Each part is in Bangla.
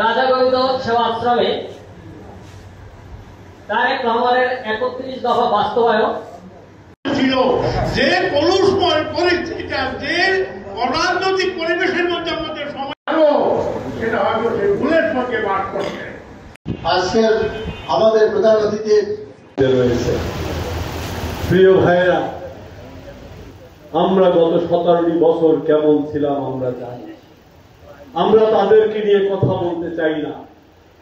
রাজা গোবিন্দ সেবাশ্রমে তারেক রহমানের 31 দফা বাস্তবায়ন ছিল যে কলুষময় পরিস্থিতিটা যে অরাজনৈতিক পরিবেশের মধ্যে আমাদের সমাজ সেটা হয়তো সেই ভুলের সঙ্গে বাস করছে। আজকের আমাদের প্রধান অতিথি রয়েছে। প্রিয় ভাইরা, আমরা গত 17টি বছর কেমন ছিলাম আমরা জানি। আমরা তাদেরকে নিয়ে কথা বলতে চাই না,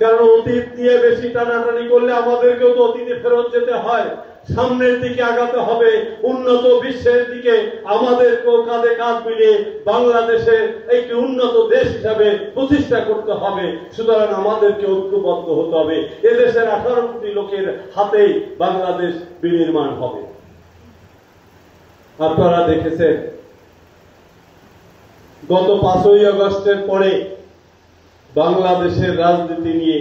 কারণ অতীত নিয়ে বেশি টানাটানি করলে আমাদেরকেও তো অতীতে ফেরত যেতে হয়, সামনের দিকে আগাতে হবে, উন্নত বিশ্বের দিকে আমাদেরকেও কাঁধে কাঁধ মিলিয়ে বাংলাদেশে একটি উন্নত দেশ হিসাবে প্রতিষ্ঠা করতে হবে। সুতরাং আমাদেরকে ঐক্যবদ্ধ হতে হবে। এদেশের 18 কোটি লোকের হাতেই বাংলাদেশ বিনির্মাণ হবে। আপনারা দেখেছেন গত 5ই আগস্টের পরে বাংলাদেশের রাজনীতি নিয়ে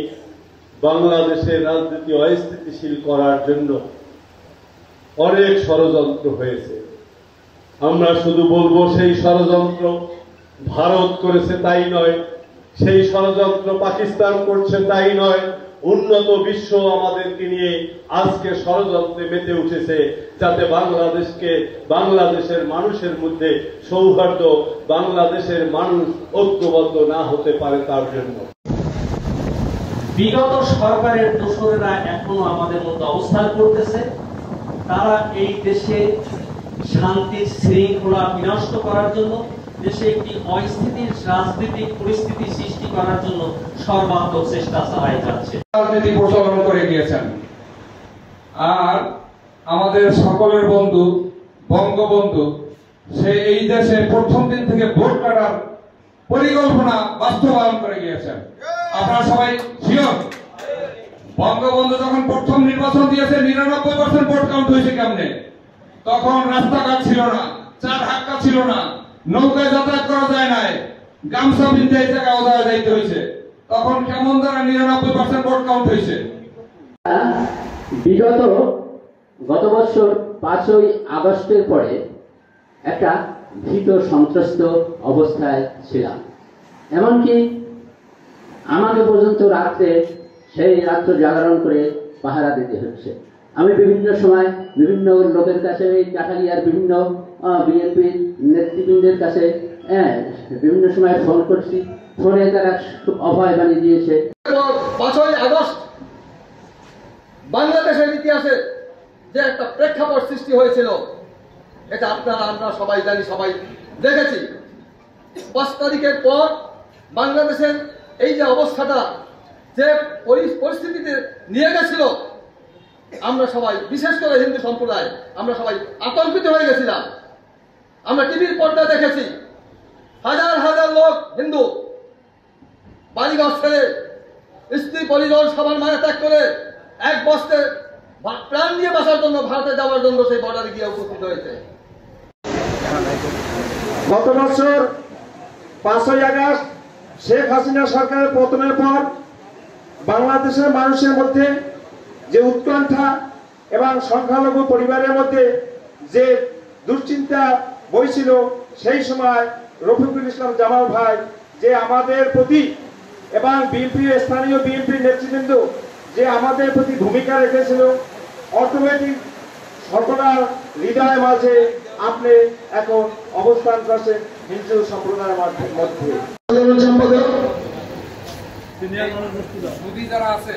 বাংলাদেশের রাজনীতি অস্থিতিশীল করার জন্য অনেক ষড়যন্ত্র হয়েছে। আমরা শুধু বলবো সেই ষড়যন্ত্র ভারত করেছে তাই নয়, সেই ষড়যন্ত্র পাকিস্তান করছে তাই নয়, উন্নত বিশ্ব আমাদেরকে নিয়ে আজকে ষড়যন্ত্রে মেতে উঠেছে, যাতে বাংলাদেশের মানুষের মধ্যে সৌহার্দ্য, বাংলাদেশের মানুষ ঐক্যবদ্ধ না হতে পারে তার জন্য। বিগত সরকারের দোসরেরা এখনো আমাদের মধ্যে অবস্থান করতেছে। তারা এই দেশে শান্তি শৃঙ্খলা বিনষ্ট করার জন্য, দেশে একটি অস্থিতির রাজনৈতিক পরিস্থিতি সৃষ্টি করার জন্য সর্বাত্মক চেষ্টা চালিয়ে যাচ্ছে। রাজনীতি প্রচলন করে গিয়েছেন। আর আমাদের সকলের বন্ধু বঙ্গবন্ধু, সে এই দেশে প্রথম দিন থেকে ভোট কাটার পরিকল্পনা বাস্তবায়ন করে গিয়েছেন। আপনারা সবাই শিওর? বঙ্গবন্ধু যখন প্রথম নির্বাচন দিয়েছে 99% ভোট কাউন্ট হয়েছে কেমনে? তখন রাস্তাঘাট ছিল না, চার হাক্কা ছিল না, নৌকায় যাতায়াত করা যায় নাই, গামছা বিনতে এই জায়গায় ওদায় যাইতে হয়েছে। তখন কেমন দ্বারা 99% ভোট কাউন্ট হয়েছে? গত বছর 5ই আগস্টের পরে একটা ভীত সন্ত্রস্ত অবস্থায় ছিলাম। এমনকি আমাকে পর্যন্ত সেই রাত্র জাগরণ করে পাহারা দিতে হচ্ছে। আমি বিভিন্ন সময় বিভিন্ন লোকের কাছে, কাঠালিয়ার বিভিন্ন বিএনপি নেতৃবৃন্দের কাছে বিভিন্ন সময় ফোন করছি। ফোনে তারা খুব অভয় বানিয়ে দিয়েছে। 5ই আগস্ট বাংলাদেশের ইতিহাসে যে একটা প্রেক্ষাপট সৃষ্টি হয়েছিল, এটা আমরা সবাই জানি, সবাই দেখেছি। 5 তারিখের পর বাংলাদেশের এই যে অবস্থাটা, যে পরিস্থিতিতে নিয়ে গেছিল, আমরা সবাই, বিশেষ করে হিন্দু সম্প্রদায়, আমরা সবাই আতঙ্কিত হয়ে গেছিলাম। আমরা টিভির পর্দা দেখেছি হাজার হাজার লোক হিন্দু বাড়িঘর ছেড়ে, স্ত্রী পরিজন সবার মায়া ত্যাগ করে এক বস্তে প্রাণ দিয়ে বাঁচার জন্য ভারতে যাওয়ার জন্য সেই বর্ডারে গিয়ে উপস্থিত হয়েছে। গত বছর 5ই আগস্ট শেখ হাসিনা সরকারের পতনের পর বাংলাদেশের মানুষের মধ্যে যে উৎকণ্ঠা এবং সংখ্যালঘু পরিবারের মধ্যে যে দুশ্চিন্তা বইছিল, সেই সময় রফিকুল ইসলাম জামাল ভাই যে আমাদের প্রতি এবং স্থানীয় বিএনপি নেতৃবৃন্দ যে আমাদের প্রতি ভূমিকা রেখেছিল, অটোমেটিক সকলের হৃদয়ের মাঝে আপনি এখন অবস্থান করছেন হিন্দু সম্প্রদায়ের মধ্যে। যারা আছে